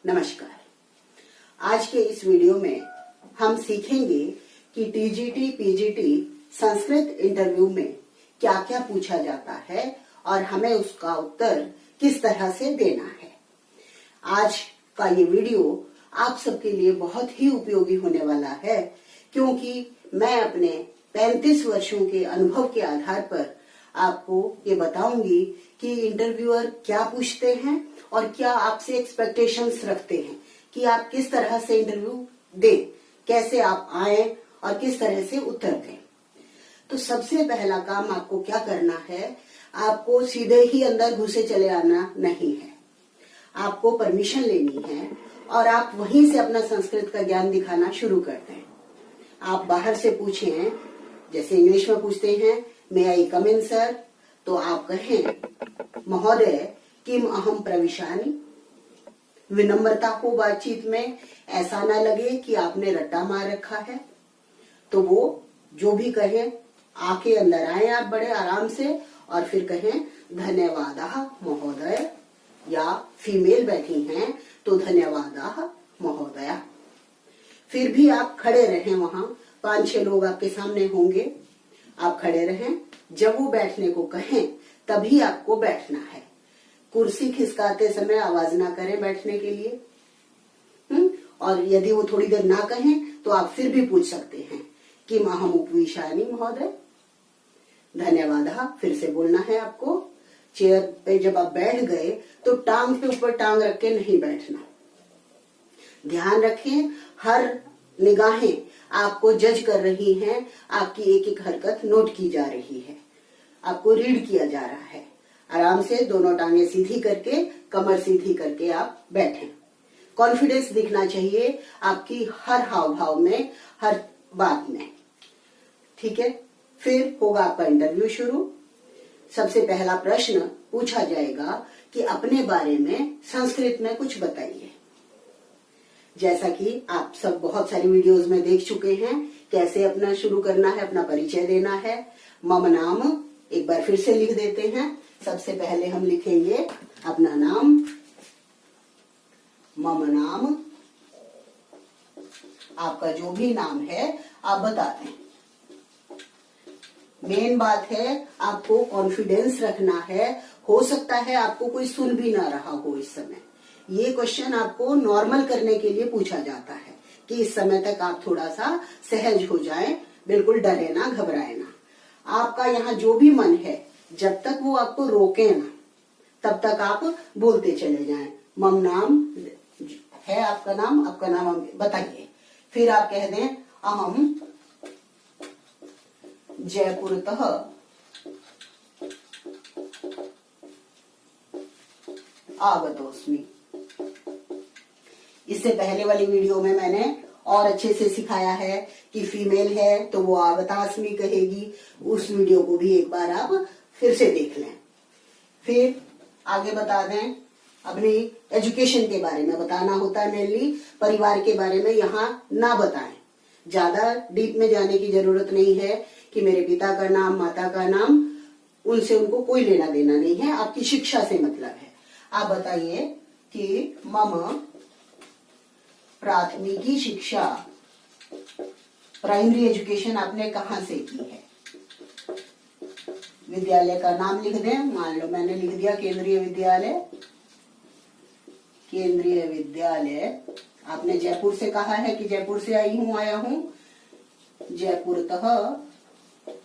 नमस्कार। आज के इस वीडियो में हम सीखेंगे कि टीजीटी पीजीटी संस्कृत इंटरव्यू में क्या क्या पूछा जाता है और हमें उसका उत्तर किस तरह से देना है। आज का ये वीडियो आप सबके लिए बहुत ही उपयोगी होने वाला है, क्योंकि मैं अपने 35 वर्षों के अनुभव के आधार पर आपको ये बताऊंगी कि इंटरव्यूअर क्या पूछते हैं और क्या आपसे एक्सपेक्टेशंस रखते हैं कि आप किस तरह से इंटरव्यू दें, कैसे आप आए और किस तरह से उत्तर दें। तो सबसे पहला काम आपको क्या करना है, आपको सीधे ही अंदर घुसे चले आना नहीं है। आपको परमिशन लेनी है और आप वहीं से अपना संस्कृत का ज्ञान दिखाना शुरू कर दें। आप बाहर से पूछें, जैसे इंग्लिश में पूछते हैं मे आई कम इन सर, तो आप कहें महोदय किम अहम प्रविशामि। विनम्रता हो बातचीत में, ऐसा ना लगे कि आपने रट्टा मार रखा है। तो वो जो भी कहें, आके अंदर आए आप बड़े आराम से और फिर कहें धन्यवादः महोदय, या फीमेल बैठी हैं तो धन्यवादः महोदया। फिर भी आप खड़े रहें, वहां 5-6 लोग आपके सामने होंगे, आप खड़े रहें। जब वो बैठने को कहें तभी आपको बैठना है। कुर्सी खिसकाते समय आवाज ना करें बैठने के लिए। और यदि वो थोड़ी देर ना कहें तो आप फिर भी पूछ सकते हैं कि अहम उपविशामि महोदय, धन्यवादः, फिर से बोलना है आपको। चेयर पे जब आप बैठ गए तो टांग के ऊपर टांग रख के नहीं बैठना। ध्यान रखें, हर निगाहें आपको जज कर रही हैं, आपकी एक एक हरकत नोट की जा रही है, आपको रीड किया जा रहा है। आराम से दोनों टांगे सीधी करके, कमर सीधी करके आप बैठें। कॉन्फिडेंस दिखना चाहिए आपकी हर हाव भाव में, हर बात में। ठीक है, फिर होगा आपका इंटरव्यू शुरू। सबसे पहला प्रश्न पूछा जाएगा कि अपने बारे में संस्कृत में कुछ बताइए। जैसा कि आप सब बहुत सारी वीडियोस में देख चुके हैं, कैसे अपना शुरू करना है, अपना परिचय देना है। मम नाम एक बार फिर से लिख देते हैं। सबसे पहले हम लिखेंगे अपना नाम, मम नाम। आपका जो भी नाम है आप बता दें। मेन बात है, आपको कॉन्फिडेंस रखना है। हो सकता है आपको कोई सुन भी ना रहा हो इस समय। ये क्वेश्चन आपको नॉर्मल करने के लिए पूछा जाता है कि इस समय तक आप थोड़ा सा सहज हो जाएं, बिल्कुल डरे ना, घबराए ना। आपका यहाँ जो भी मन है, जब तक वो आपको रोके ना तब तक आप बोलते चले जाएं। मम नाम है, आपका नाम बताइए। फिर आप कह दें अहम जयपुरतः आगतोस्मि। इससे पहले वाली वीडियो में मैंने और अच्छे से सिखाया है कि फीमेल है तो वो आगतास्मि कहेगी। उस वीडियो को भी एक बार आप फिर से देख लें। फिर आगे बता दें, अपनी एजुकेशन के बारे में बताना होता है मेनली। परिवार के बारे में यहाँ ना बताएं, ज्यादा डीप में जाने की जरूरत नहीं है कि मेरे पिता का नाम, माता का नाम, उनसे उनको कोई लेना देना नहीं है, आपकी शिक्षा से मतलब है। आप बताइए कि मम प्राथमिकी शिक्षा, प्राइमरी एजुकेशन आपने कहाँ से की है। विद्यालय का नाम लिख दें। मान लो मैंने लिख दिया केंद्रीय विद्यालय। केंद्रीय विद्यालय, आपने जयपुर से कहा है कि जयपुर से आई हूं, आया हूं। जयपुर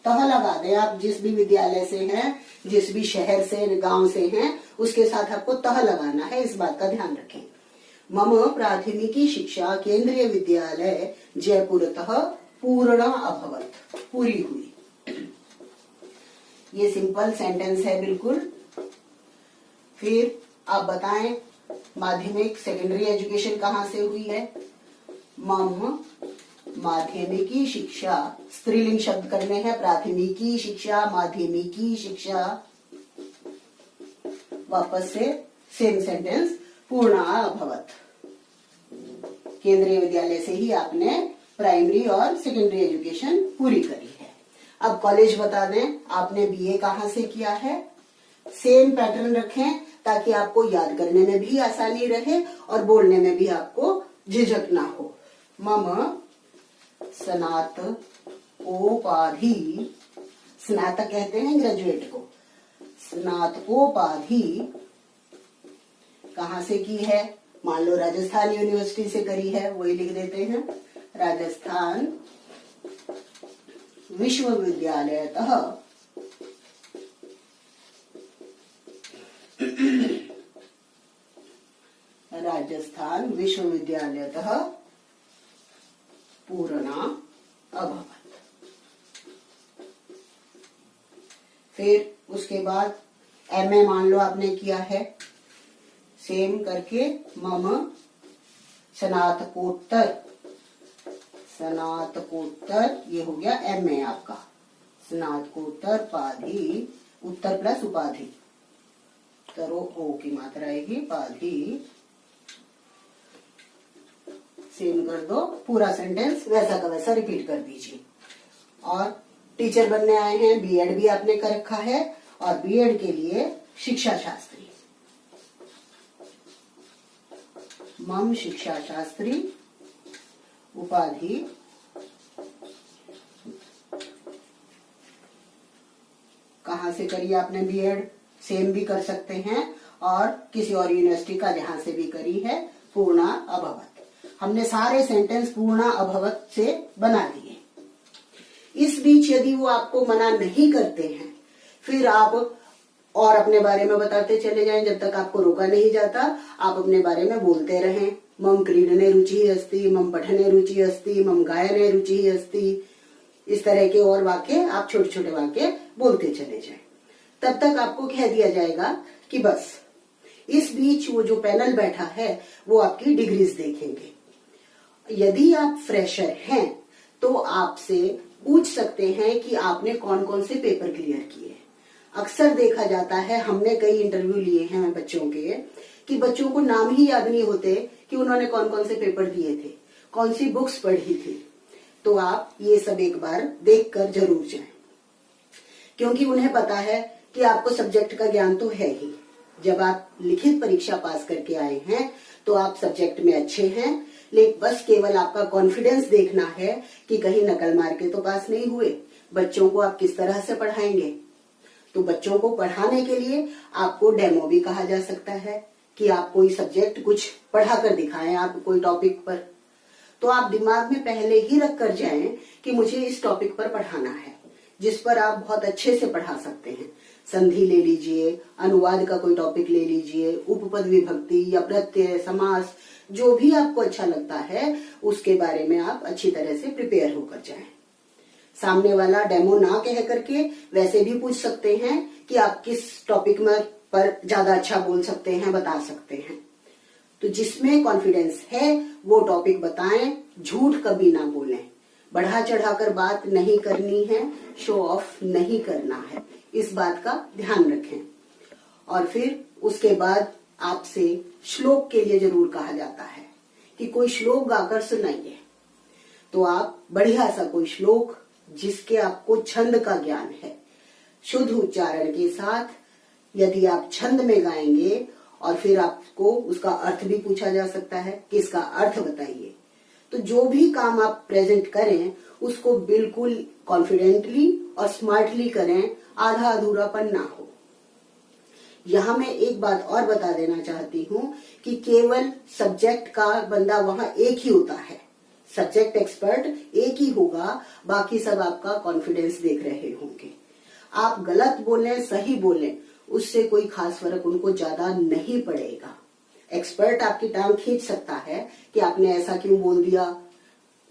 तह लगा दें आप, जिस भी विद्यालय से हैं, जिस भी शहर से, गांव से हैं, उसके साथ आपको तह लगाना है, इस बात का ध्यान रखें। मम प्राथमिकी शिक्षा केंद्रीय विद्यालय जयपुरतः पूर्णा अभवत, पूरी हुई। ये सिंपल सेंटेंस है बिल्कुल। फिर आप बताएं माध्यमिक सेकेंडरी एजुकेशन कहाँ से हुई है। मम माध्यमिकी शिक्षा, स्त्रीलिंग शब्द करने हैं, प्राथमिकी शिक्षा, माध्यमिकी शिक्षा। वापस से सेम सेंटेंस, पूर्णा अभवत। केंद्रीय विद्यालय से ही आपने प्राइमरी और सेकेंडरी एजुकेशन पूरी करी है। अब कॉलेज बता दें, आपने बीए कहाँ से किया है। सेम पैटर्न रखें, ताकि आपको याद करने में भी आसानी रहे और बोलने में भी आपको झिझक ना हो। मम स्नातकोपाधि, स्नातक कहते हैं ग्रेजुएट को, स्नातकोपाधि कहाँ से की है? मान लो राजस्थान यूनिवर्सिटी से करी है, वही लिख देते हैं, राजस्थान विश्वविद्यालयतः राजस्थान विश्वविद्यालयतः पूर्णा अभवत्। फिर उसके बाद एमए मान लो आपने किया है, सेम करके मम स्नातकोत्तर, स्नातकोत्तर ये हो गया एमए आपका, स्नातकोत्तर पाधि, उत्तर प्लस उपाधि, तरो ओ की मात्रा आएगी, पाधि, सेम कर दो, पूरा सेंटेंस वैसा का वैसा रिपीट कर दीजिए। और टीचर बनने आए हैं, बीएड भी आपने कर रखा है, और बीएड के लिए शिक्षा शास्त्री, मम शिक्षा शास्त्री उपाधि कहाँ से करी आपने बीएड? सेम भी कर सकते हैं, और किसी और यूनिवर्सिटी का जहां से भी करी है, पूर्णा अभवत्। हमने सारे सेंटेंस पूर्णा अभवत् से बना दिए। इस बीच यदि वो आपको मना नहीं करते हैं, फिर आप और अपने बारे में बताते चले जाएं, जब तक आपको रोका नहीं जाता आप अपने बारे में बोलते रहें। मम क्रीडने रुचि अस्ति, मम पठने रुचि अस्ति, मम गायने रुचि अस्ति, इस तरह के और वाक्य आप छोटे छोटे वाक्य बोलते चले जाएं। तब तक आपको कह दिया जाएगा कि बस इस बीच वो जो पैनल बैठा है वो आपकी डिग्रीज देखेंगे। यदि आप फ्रेशर हैं तो आपसे पूछ सकते हैं कि आपने कौन कौन से पेपर क्लियर किए। अक्सर देखा जाता है, हमने कई इंटरव्यू लिए हैं बच्चों के, कि बच्चों को नाम ही याद नहीं होते कि उन्होंने कौन कौन से पेपर दिए थे, कौन सी बुक्स पढ़ी थी। तो आप ये सब एक बार देखकर जरूर जाएं, क्योंकि उन्हें पता है कि आपको सब्जेक्ट का ज्ञान तो है ही। जब आप लिखित परीक्षा पास करके आए हैं तो आप सब्जेक्ट में अच्छे हैं, लेकिन बस केवल आपका कॉन्फिडेंस देखना है कि कहीं नकल मार के तो पास नहीं हुए। बच्चों को आप किस तरह से पढ़ाएंगे? तो बच्चों को पढ़ाने के लिए आपको डेमो भी कहा जा सकता है, कि आप कोई सब्जेक्ट कुछ पढ़ा कर दिखाएं, आप कोई टॉपिक पर। तो आप दिमाग में पहले ही रख कर जाएं कि मुझे इस टॉपिक पर पढ़ाना है, जिस पर आप बहुत अच्छे से पढ़ा सकते हैं। संधि ले लीजिए, अनुवाद का कोई टॉपिक ले लीजिए, उपपद विभक्ति या प्रत्यय, समास, जो भी आपको अच्छा लगता है उसके बारे में आप अच्छी तरह से प्रिपेयर होकर जाएं। सामने वाला डेमो ना कह करके वैसे भी पूछ सकते हैं कि आप किस टॉपिक में पर ज्यादा अच्छा बोल सकते हैं, बता सकते हैं। तो जिसमें कॉन्फिडेंस है वो टॉपिक बताएं, झूठ कभी ना बोलें, बढ़ा चढ़ाकर बात नहीं करनी है, शो ऑफ नहीं करना है, इस बात का ध्यान रखें। और फिर उसके बाद आपसे श्लोक के लिए जरूर कहा जाता है कि कोई श्लोक गाकर सुनाइए। तो आप बढ़िया सा कोई श्लोक जिसके आपको छंद का ज्ञान है, शुद्ध उच्चारण के साथ, यदि आप छंद में गाएंगे और फिर आपको उसका अर्थ भी पूछा जा सकता है कि इसका अर्थ बताइए। तो जो भी काम आप प्रेजेंट करें उसको बिल्कुल कॉन्फिडेंटली और स्मार्टली करें, आधा अधूरापन ना हो। यहाँ मैं एक बात और बता देना चाहती हूँ कि केवल सब्जेक्ट का बंदा वहां एक ही होता है, सब्जेक्ट एक्सपर्ट एक ही होगा, बाकी सब आपका कॉन्फिडेंस देख रहे होंगे। आप गलत बोलें सही बोलें उससे कोई खास फर्क उनको ज्यादा नहीं पड़ेगा। एक्सपर्ट आपकी टांग खींच सकता है कि आपने ऐसा क्यों बोल दिया,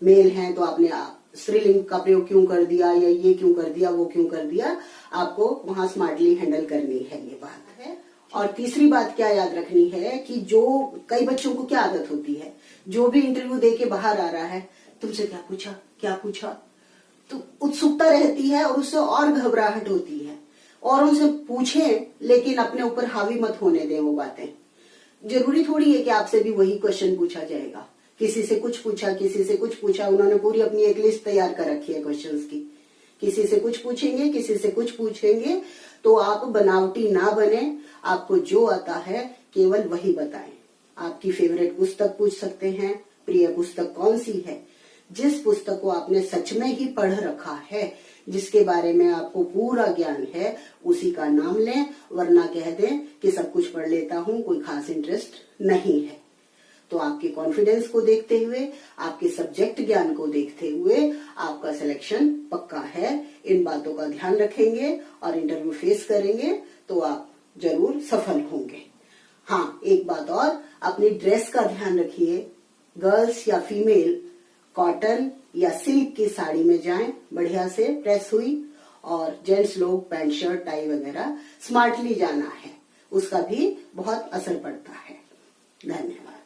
मेल है तो आपने स्त्रीलिंग का प्रयोग क्यों कर दिया, या ये क्यों कर दिया, वो क्यों कर दिया। आपको वहां स्मार्टली हैंडल करनी है, ये बात है। और तीसरी बात क्या याद रखनी है कि जो कई बच्चों को क्या आदत होती है, जो भी इंटरव्यू दे के बाहर आ रहा है, तुमसे क्या पूछा क्या पूछा, तो उत्सुकता रहती है और उससे और घबराहट होती है। और उनसे पूछें लेकिन अपने ऊपर हावी मत होने दें वो बातें। जरूरी थोड़ी है कि आपसे भी वही क्वेश्चन पूछा जाएगा। किसी से कुछ पूछा, किसी से कुछ पूछा, उन्होंने पूरी अपनी एक लिस्ट तैयार कर रखी है क्वेश्चंस की। किसी से कुछ पूछेंगे, किसी से कुछ पूछेंगे, तो आप बनावटी ना बने, आपको जो आता है केवल वही बताएं। आपकी फेवरेट पुस्तक पूछ सकते हैं, प्रिय पुस्तक कौन सी है, जिस पुस्तक को आपने सच में ही पढ़ रखा है, जिसके बारे में आपको पूरा ज्ञान है, उसी का नाम लें, वरना कह दें कि सब कुछ पढ़ लेता हूं, कोई खास इंटरेस्ट नहीं है। तो आपके कॉन्फिडेंस को देखते हुए, आपके सब्जेक्ट ज्ञान को देखते हुए आपका सिलेक्शन पक्का है। इन बातों का ध्यान रखेंगे और इंटरव्यू फेस करेंगे तो आप जरूर सफल होंगे। हाँ, एक बात और, अपनी ड्रेस का ध्यान रखिए। गर्ल्स या फीमेल कॉटन या सिल्क की साड़ी में जाएं, बढ़िया से प्रेस हुई, और जेंट्स लोग पैंट शर्ट टाई वगैरह स्मार्टली जाना है, उसका भी बहुत असर पड़ता है। धन्यवाद।